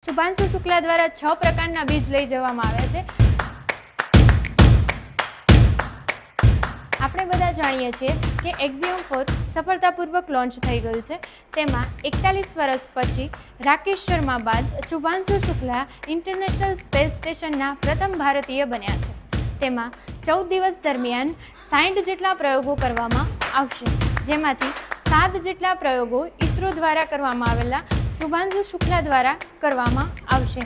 શુભાંશુ શુક્લા દ્વારા 6 પ્રકારના બીજ લઈ જવામાં આવ્યા છે। આપણે બધા જાણીએ છીએ કે એક્ઝિયોમ 4 સફળતાપૂર્વક લોન્ચ થઈ ગયું છે। તેમાં 41 વર્ષ પછી રાકેશ શર્મા બાદ શુભાંશુ શુક્લા ઇન્ટરનેશનલ સ્પેસ સ્ટેશનના પ્રથમ ભારતીય બન્યા છે। તેમાં 14 દિવસ દરમિયાન 60 જેટલા પ્રયોગો કરવામાં આવશે, જેમાંથી 7 જેટલા પ્રયોગો ઇસરો દ્વારા કરવામાં આવેલા શુભાંશુ શુક્લા દ્વારા કરવામાં આવશે,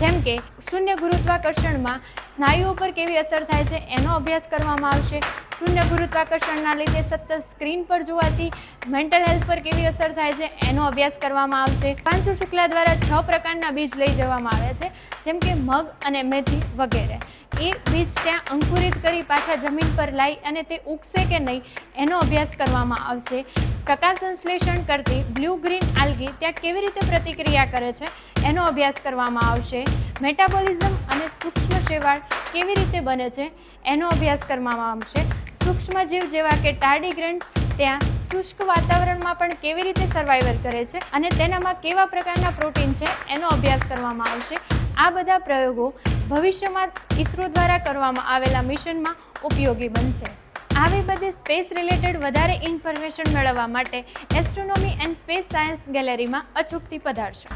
જેમ કે શૂન્ય ગુરુત્વાકર્ષણમાં સ્નાયુઓ પર કેવી અસર થાય છે એનો અભ્યાસ કરવામાં આવશે। શૂન્ય ગુરુત્વાકર્ષણના લીધે સતત સ્ક્રીન પર જોવાથી મેન્ટલ હેલ્થ પર કેવી અસર થાય છે એનો અભ્યાસ કરવામાં આવશે। શુભાંશુ શુક્લા દ્વારા 6 પ્રકારના બીજ લઈ જવામાં આવ્યા છે, જેમ કે મગ અને મેથી વગેરે। એ બીજ ત્યાં અંકુરિત કરી પાછા જમીન પર લાવી અને તે ઉગશે કે નહીં એનો અભ્યાસ કરવામાં આવશે। પ્રકાશ સંશ્લેષણ કરતી બ્લુ ગ્રીન આલ્ગી ત્યાં કેવી રીતે પ્રતિક્રિયા કરે છે એનો અભ્યાસ કરવામાં આવશે। મેટાબોલિઝમ અને સૂક્ષ્મ શેવાળ કેવી રીતે બને છે એનો અભ્યાસ કરવામાં આવશે। સૂક્ષ્મજીવ જેવા કે ટાર્ડીગ્રેડ ત્યાં શુષ્ક વાતાવરણમાં પણ કેવી રીતે સર્વાઈવર કરે છે અને તેનામાં કેવા પ્રકારના પ્રોટીન છે એનો અભ્યાસ કરવામાં આવશે। આ બધા પ્રયોગો ભવિષ્યમાં ઇસરો દ્વારા કરવામાં આવેલા મિશનમાં ઉપયોગી બનશે। આવી બધી સ્પેસ રિલેટેડ વધારે ઇન્ફોર્મેશન મેળવવા માટે એસ્ટ્રોનોમી એન્ડ સ્પેસ સાયન્સ ગેલેરીમાં અચૂકથી પધારશો।